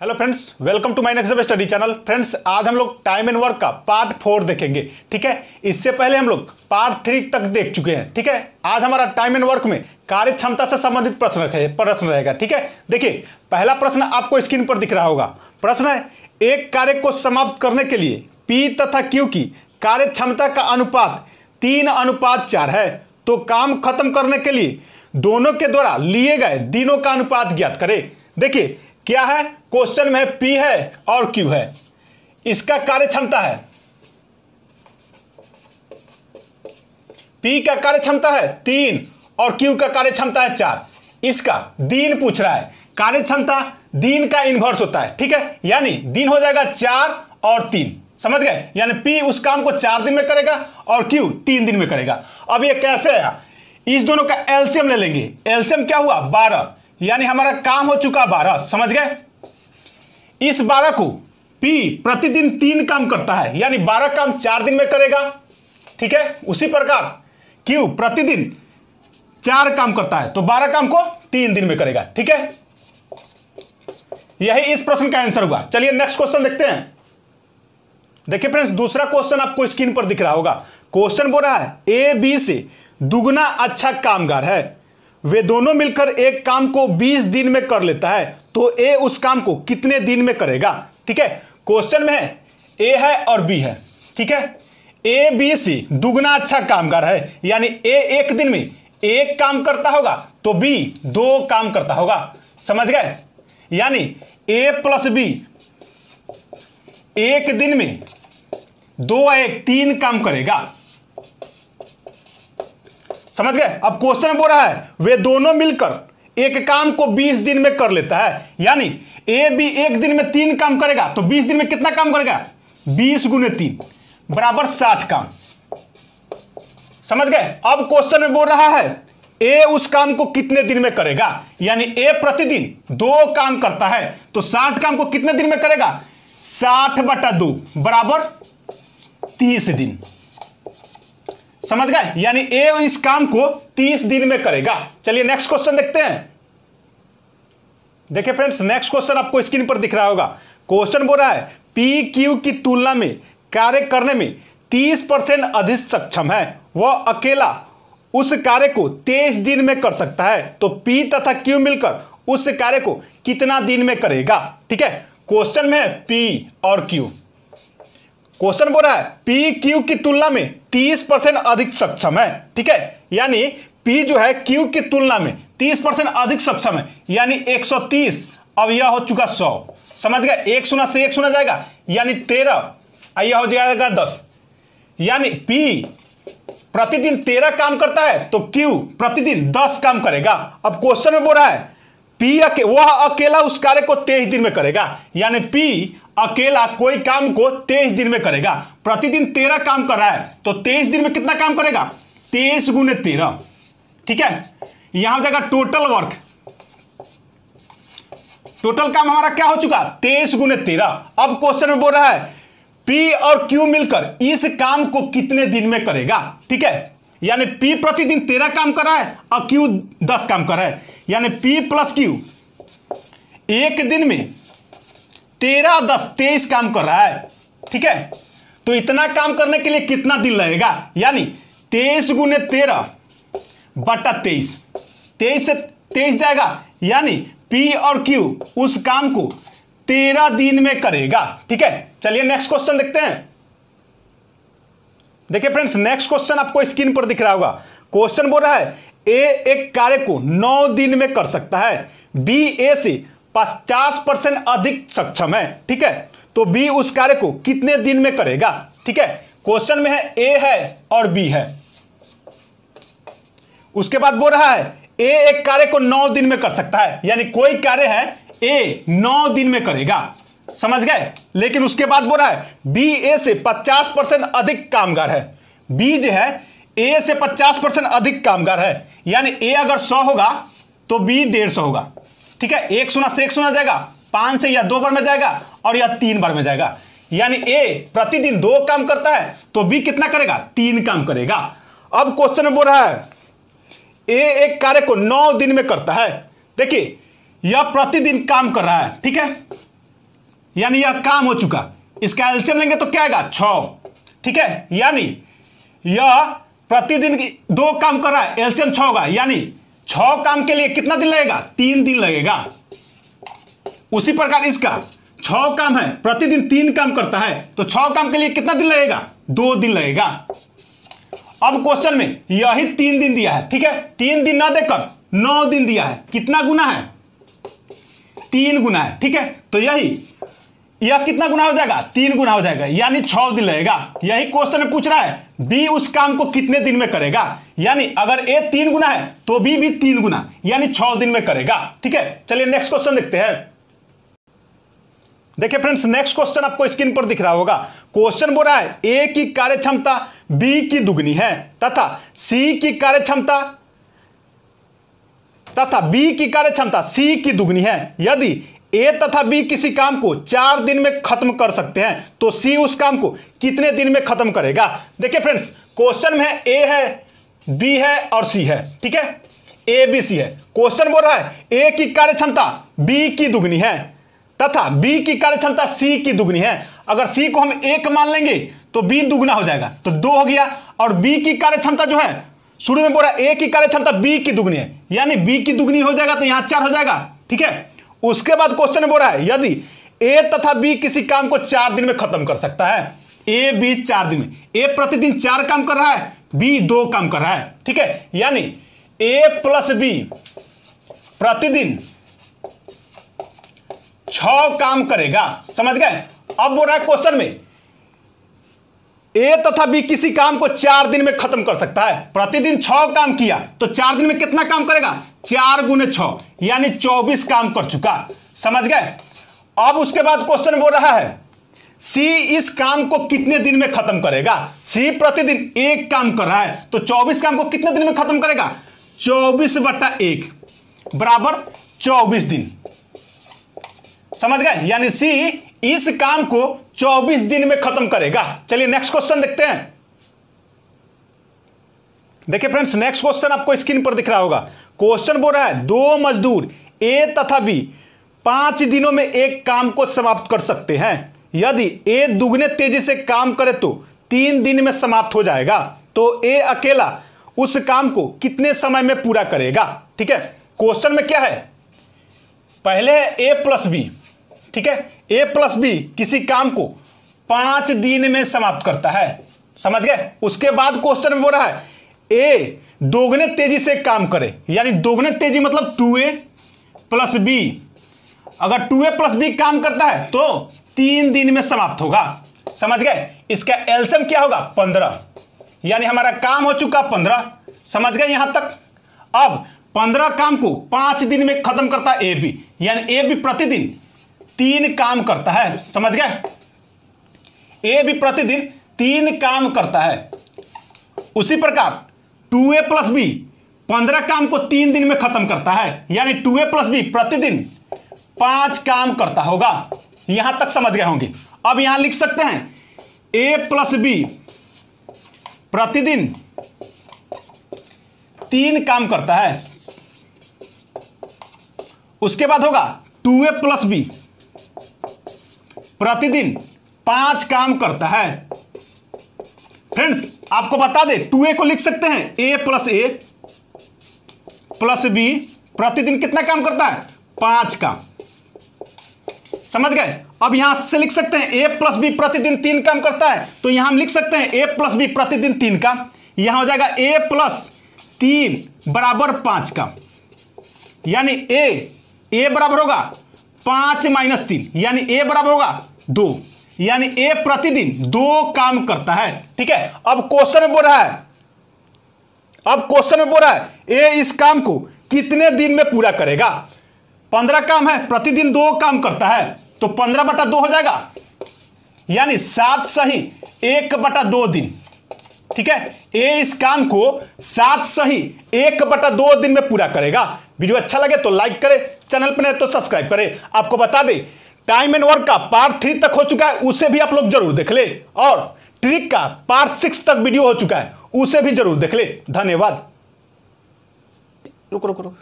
Hello friends, welcome to my next study channel. Friends, आज हम लोग टाइम एंड वर्क का पार्ट 4 देखेंगे। ठीक है, इससे पहले हम लोग पार्ट 3 तक देख चुके हैं। ठीक है, आज हमारा टाइम एंड वर्क में कार्य क्षमता से संबंधित प्रश्न रहेगा। ठीक है, देखिए पहला प्रश्न आपको स्क्रीन पर दिख रहा होगा। प्रश्न है, एक कार्य को समाप्त करने के लिए P तथा Q की कार्य क्षमता का अनुपात 3:4 है, तो काम खत्म करने के लिए दोनों के द्वारा लिए गए दिनों का अनुपात ज्ञात करें। देखिए क्या है, क्वेश्चन में P है और Q है, इसका कार्य क्षमता है, P का कार्य क्षमता है 3 और Q का कार्य क्षमता है 4। इसका दिन पूछ रहा है। कार्य क्षमता दिन का इन्वर्स होता है। ठीक है, यानी दिन हो जाएगा 4 और 3, समझ गए। यानी P उस काम को 4 दिन में करेगा और Q 3 दिन में करेगा। अब ये कैसे है, इस दोनों का एलसीएम ले लेंगे। एलसीएम क्या हुआ, 12, यानी हमारा काम हो चुका 12, समझ गए। इस 12 को P प्रतिदिन 3 काम करता है, यानी 12 काम 4 दिन में करेगा। ठीक है, उसी प्रकार Q प्रतिदिन 4 काम करता है, तो 12 काम को 3 दिन में करेगा। ठीक है, यही इस प्रश्न का आंसर हुआ। चलिए नेक्स्ट क्वेश्चन देखते हैं। देखिए फ्रेंड्स, दूसरा क्वेश्चन आपको स्क्रीन पर दिख रहा होगा। क्वेश्चन बोल रहा है, ए बी से दुगना अच्छा कामगार है, वे दोनों मिलकर एक काम को 20 दिन में कर लेता है, तो ए उस काम को कितने दिन में करेगा। ठीक है, क्वेश्चन में है ए है और बी है। ठीक है, ए बी सी दुगना अच्छा कामगार है, यानी ए एक दिन में एक काम करता होगा तो बी 2 काम करता होगा, समझ गए। यानी ए प्लस बी एक दिन में 2 और 1 3 काम करेगा, समझ गए। अब क्वेश्चन में बोल रहा है, वे दोनों मिलकर एक काम को 20 दिन में कर लेता है, यानी ए बी एक दिन में 3 काम करेगा, तो 20 दिन में कितना काम करेगा, 20 गुने 3 बराबर 60 काम, समझ गए। अब क्वेश्चन में बोल रहा है, ए उस काम को कितने दिन में करेगा, यानी ए प्रतिदिन 2 काम करता है, तो 60 काम को कितने दिन में करेगा, 60/2 बराबर 30 दिन, समझ गए। यानी ए इस काम को 30 दिन में करेगा। चलिए नेक्स्ट क्वेश्चन देखते हैं। देखिए फ्रेंड्स, नेक्स्ट क्वेश्चन आपको स्क्रीन पर दिख रहा होगा। क्वेश्चन बोल रहा है, पी क्यू की तुलना में कार्य करने में 30% अधिक सक्षम है, वह अकेला उस कार्य को 23 दिन में कर सकता है, तो पी तथा क्यू मिलकर उस कार्य को कितना दिन में करेगा। ठीक है, क्वेश्चन में है पी और क्यू। क्वेश्चन बोल रहा है, पी क्यू की तुलना में 30% अधिक सक्षम है। ठीक है, यानी P जो है Q की तुलना में 30% अधिक सक्षम है, यानी 130। अब यह हो चुका 100, समझ गए। 1 शून्य से 1 शून्य जाएगा, यानी 13, यह हो जाएगा 10। यानी P प्रतिदिन 13 काम करता है, तो Q प्रतिदिन 10 काम करेगा। अब क्वेश्चन में बोल रहा है, वह अकेला उस कार्य को 23 दिन में करेगा, यानी P अकेला कोई काम को 23 दिन में करेगा। प्रतिदिन 13 काम कर रहा है, तो 23 दिन में कितना काम करेगा, 23 गुने 13। ठीक है, यहां हो जाएगा टोटल वर्क। टोटल काम हमारा क्या हो चुका, 23 गुने 13। अब क्वेश्चन में बोल रहा है, P और Q मिलकर इस काम को कितने दिन में करेगा। ठीक है, यानी P प्रतिदिन 13 काम कर रहा है और Q 10 काम कर रहा है, यानी P प्लस Q एक दिन में 13 10 23 काम कर रहा है। ठीक है, तो इतना काम करने के लिए कितना दिन लगेगा, यानी 23 गुने 13 बटा 23, 23 से 23 जाएगा, यानी P और Q उस काम को 13 दिन में करेगा। ठीक है, चलिए नेक्स्ट क्वेश्चन देखते हैं। देखिए फ्रेंड्स, नेक्स्ट क्वेश्चन आपको स्क्रीन पर दिख रहा होगा। क्वेश्चन बोल रहा है, ए एक कार्य को 9 दिन में कर सकता है, बी ए से 50% अधिक सक्षम है। ठीक है, तो बी उस कार्य को कितने दिन में करेगा। ठीक है, क्वेश्चन में है ए है और बी है। उसके बाद बोल रहा है, ए एक कार्य को 9 दिन में कर सकता है, यानी कोई कार्य है ए 9 दिन में करेगा, समझ गए। लेकिन उसके बाद बोल रहा है, बी ए से 50% अधिक कामगार है। बी जो है ए से 50% अधिक कामगार है, यानी ए अगर 100 होगा तो बी 150 होगा। ठीक है, 1 शून्य से 1 शून्य जाएगा, 5 से यह 2 बार में जाएगा और यह 3 बार में जाएगा, यानी ए प्रतिदिन 2 काम करता है, तो बी कितना करेगा, 3 काम करेगा। अब क्वेश्चन में बोल रहा है, ए एक कार्य को 9 दिन में करता है। देखिए यह प्रतिदिन काम कर रहा है। ठीक है, यानी यह काम हो चुका। इसका एलसीएम लेंगे तो क्या आएगा 6, ठीक है। यानी यह प्रतिदिन 2 काम कर रहा है, एलसीएम 6 होगा, यानी 6 काम के लिए कितना दिन लगेगा, 3 दिन लगेगा। उसी प्रकार इसका 6 काम है, प्रतिदिन 3 काम करता है, तो 6 काम के लिए कितना दिन लगेगा, 2 दिन लगेगा। अब क्वेश्चन में यही 3 दिन दिया है, ठीक है। 3 दिन ना देकर 9 दिन दिया है, कितना गुना है, 3 गुना है, ठीक है। तो यह कितना गुना हो जाएगा, 3 गुना हो जाएगा, यानी 6 दिन लगेगा। यही क्वेश्चन में पूछ रहा है बी उस काम को कितने दिन में करेगा, यानी अगर ए 3 गुना है तो बी भी 3 गुना, यानी 6 दिन में करेगा, ठीक है। चलिए नेक्स्ट क्वेश्चन देखते हैं। देखिए फ्रेंड्स, नेक्स्ट क्वेश्चन आपको स्क्रीन पर दिख रहा होगा। क्वेश्चन बोल रहा है ए की कार्यक्षमता बी की दुगनी है तथा सी की कार्यक्षमता तथा बी की कार्यक्षमता सी की दुगनी है। यदि ए तथा बी किसी काम को 4 दिन में खत्म कर सकते हैं तो सी उस काम को कितने दिन में खत्म करेगा। देखिए फ्रेंड्स, क्वेश्चन में है ए है, बी है और सी है, ठीक है। ए बी सी है। क्वेश्चन बोल रहा है ए की कार्यक्षमता बी की दुगनी है तथा बी की कार्यक्षमता सी की दुगनी है। अगर सी को हम 1 मान लेंगे तो बी दुगना हो जाएगा, तो 2 हो गया। और बी की कार्यक्षमता जो है, शुरू में बोला ए की कार्यक्षमता बी की दुगनी है, यानी बी की दुगनी हो जाएगा तो यहां 4 हो जाएगा, ठीक है। उसके बाद क्वेश्चन में बोल रहा है यदि ए तथा बी किसी काम को 4 दिन में खत्म कर सकता है, ए बी 4 दिन में, ए प्रतिदिन 4 काम कर रहा है, बी 2 काम कर रहा है, ठीक है। यानी ए प्लस बी प्रतिदिन 6 काम करेगा, समझ गए। अब बोल रहा है क्वेश्चन में ए तथा बी किसी काम को 4 दिन में खत्म कर सकता है, प्रतिदिन 6 काम किया तो 4 दिन में कितना काम करेगा, 4 गुने 6, यानी 24 काम कर चुका, समझ गए। अब उसके बाद क्वेश्चन बोल रहा है सी इस काम को कितने दिन में खत्म करेगा। सी प्रतिदिन 1 काम कर रहा है, तो 24 काम को कितने दिन में खत्म करेगा, 24/1 बराबर 24 दिन, समझ गए। यानी सी इस काम को 24 दिन में खत्म करेगा। चलिए नेक्स्ट क्वेश्चन देखते हैं। देखिए फ्रेंड्स, नेक्स्ट क्वेश्चन आपको स्क्रीन पर दिख रहा होगा। क्वेश्चन बोल रहा है 2 मजदूर ए तथा बी 5 दिनों में एक काम को समाप्त कर सकते हैं। यदि ए दुगने तेजी से काम करे तो 3 दिन में समाप्त हो जाएगा, तो ए अकेला उस काम को कितने समय में पूरा करेगा, ठीक है। क्वेश्चन में क्या है, पहले है ए प्लस बी, ठीक है। ए प्लस बी किसी काम को 5 दिन में समाप्त करता है, समझ गए। उसके बाद क्वेश्चन में बोल रहा है ए दोगुने तेजी से काम करे, यानी दोगुने तेजी मतलब 2a प्लस बी। अगर 2a प्लस बी काम करता है तो 3 दिन में समाप्त होगा, समझ गए। इसका एलसीएम क्या होगा, 15, यानी हमारा काम हो चुका 15, समझ गए यहां तक। अब 15 काम को 5 दिन में खत्म करता है ए बी, यानी ए बी प्रतिदिन 3 काम करता है, समझ गए। ए भी प्रतिदिन 3 काम करता है। उसी प्रकार 2a प्लस बी 15 काम को 3 दिन में खत्म करता है, यानी 2a प्लस बी प्रतिदिन 5 काम करता होगा। यहां तक समझ गए होंगे। अब यहां लिख सकते हैं a प्लस बी प्रतिदिन 3 काम करता है। उसके बाद होगा 2a प्लस बी प्रतिदिन 5 काम करता है। फ्रेंड्स आपको बता दें 2a को लिख सकते हैं a प्लस बी प्रतिदिन कितना काम करता है, 5 काम, समझ गए। अब यहां से लिख सकते हैं a प्लस बी प्रतिदिन 3 काम करता है, तो यहां हम लिख सकते हैं a प्लस बी प्रतिदिन 3 काम। यहां हो जाएगा a प्लस 3 बराबर 5 काम, यानी a बराबर होगा 5 माइनस 3, यानी a बराबर होगा 2, यानी a प्रतिदिन 2 काम करता है, ठीक है। अब क्वेश्चन में बोल रहा है a इस काम को कितने दिन में पूरा करेगा। 15 काम है, प्रतिदिन 2 काम करता है, तो 15/2 हो जाएगा, यानी 7 सही 1/2 दिन, ठीक है। a इस काम को 7 सही 1/2 दिन में पूरा करेगा। वीडियो अच्छा लगे तो लाइक करें, चैनल पर नहीं तो सब्सक्राइब करें। आपको बता दें टाइम एंड वर्क का पार्ट 3 तक हो चुका है, उसे भी आप लोग जरूर देख ले, और ट्रिक का पार्ट 6 तक वीडियो हो चुका है, उसे भी जरूर देख ले। धन्यवाद। रुको।